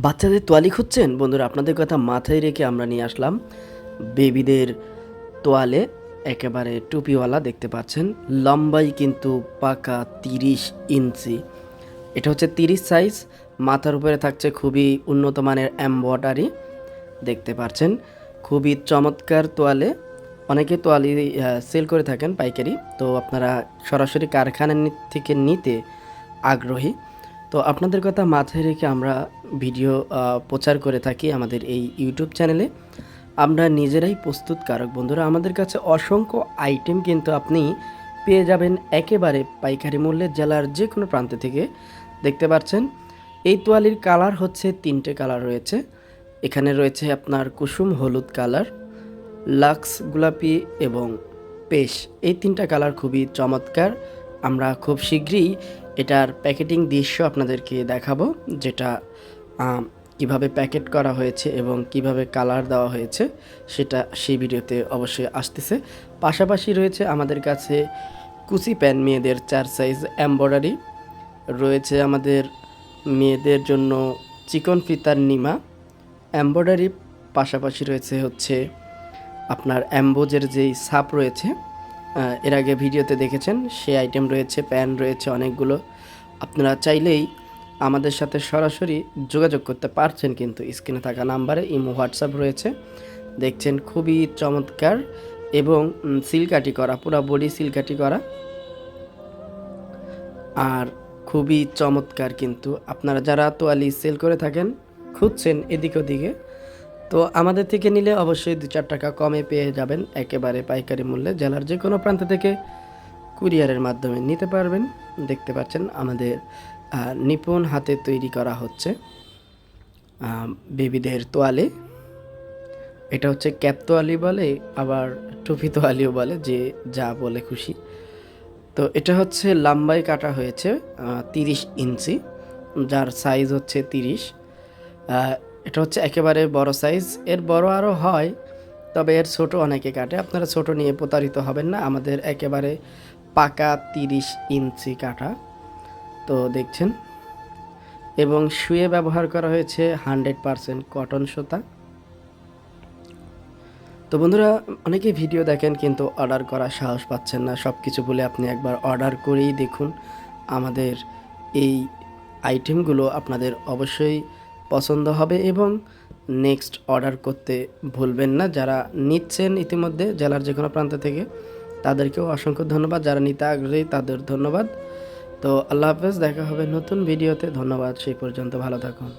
বাচ্চাদের তোয়ালি খুঁজছেন বন্ধুরা, আপনাদের কথা মাথায় রেখে আমরা নিয়ে আসলাম বেবিদের তোয়ালে। একেবারে টুপিওয়ালা দেখতে পাচ্ছেন, লম্বাই কিন্তু পাকা 30 ইঞ্চি। এটা হচ্ছে 30 সাইজ। মাথার উপরে থাকছে খুবই উন্নত মানের এমব্রয়ডারি, দেখতে পাচ্ছেন খুবই চমৎকার তোয়ালে। অনেকে তোয়ালি সেল করে থাকেন পাইকারি, তো আপনারা সরাসরি কারখানা থেকে নিতে আগ্রহী। তো আপনাদের কথা মাথায় রেখে আমরা ভিডিও প্রচার করে থাকি আমাদের এই ইউটিউব চ্যানেলে। আমরা নিজেরাই প্রস্তুতকারক বন্ধুরা, আমাদের কাছে অসংখ্য আইটেম কিন্তু আপনি পেয়ে যাবেন একেবারে পাইকারি মূল্যে জেলার যে কোনো প্রান্ত থেকে। দেখতে পাচ্ছেন এই তোয়ালির কালার হচ্ছে 3টে কালার রয়েছে। এখানে রয়েছে আপনার কুসুম হলুদ কালার, লাক্স গোলাপি এবং পেশ। এই 3টা কালার খুবই চমৎকার। আমরা খুব শীঘ্রই এটার প্যাকেটিং দৃশ্য আপনাদেরকে দেখাবো, যেটা কিভাবে প্যাকেট করা হয়েছে এবং কিভাবে কালার দেওয়া হয়েছে সেটা সেই ভিডিওতে অবশ্যই আসতেছে। পাশাপাশি রয়েছে আমাদের কাছে কুচি প্যান মেয়েদের 4 সাইজ এমব্রয়ডারি রয়েছে, আমাদের মেয়েদের জন্য চিকন ফিতার নিমা এমব্রয়ডারি। পাশাপাশি রয়েছে হচ্ছে আপনার অ্যাম্বোজের যেই সাপ রয়েছে, এর আগে ভিডিওতে দেখেছেন, সেই আইটেম রয়েছে। প্যান রয়েছে অনেকগুলো। আপনারা চাইলেই আমাদের সাথে সরাসরি যোগাযোগ করতে পারছেন, কিন্তু স্ক্রিনে থাকা নাম্বারে ইমো হোয়াটসঅ্যাপ রয়েছে। দেখছেন খুবই চমৎকার এবং সিলকাটি করা, পুরো বডি সিলকাটি করা, আর খুবই চমৎকার। কিন্তু আপনারা যারা তোয়ালি সেল করে থাকেন, খুঁজছেন এদিক ওদিকে, তো আমাদের থেকে নিলে অবশ্যই 2-4 টাকা কমে পেয়ে যাবেন একেবারে পাইকারি মূল্যে। জেলার যে কোনো প্রান্ত থেকে কুরিয়ারের মাধ্যমে নিতে পারবেন। দেখতে পাচ্ছেন আমাদের নিপুণ হাতে তৈরি করা হচ্ছে বেবিদের তোয়ালে। এটা হচ্ছে ক্যাপ তোয়ালি বলে, আবার টুপি তোয়ালিও বলে, যে যা বলে খুশি। তো এটা হচ্ছে লম্বাই কাটা হয়েছে 30 ইঞ্চি, যার সাইজ হচ্ছে 30। এটা হচ্ছে একেবারে বড় সাইজ, এর বড় আরও হয়, তবে এর ছোট অনেকে কাটে। আপনারা ছোট নিয়ে প্রতারিত হবেন না, আমাদের একেবারে পাকা 30 ইঞ্চি কাটা। তো দেখছেন, এবং শুয়ে ব্যবহার করা হয়েছে 100% কটন সুতা। তো বন্ধুরা, অনেকে ভিডিও দেখেন কিন্তু অর্ডার করার সাহস পাচ্ছেন না। সব কিছু বলে আপনি একবার অর্ডার করেই দেখুন, আমাদের এই আইটেমগুলো আপনাদের অবশ্যই পছন্দ হবে এবং নেক্সট অর্ডার করতে ভুলবেন না। যারা নিচ্ছেন ইতিমধ্যে জেলার যে কোনো প্রান্ত থেকে, তাদেরকেও অসংখ্য ধন্যবাদ। যারা নিতে আগ্রহী তাদের ধন্যবাদ। তো আল্লাহ হাফেজ, দেখা হবে নতুন ভিডিওতে। ধন্যবাদ, সেই পর্যন্ত ভালো থাকুন।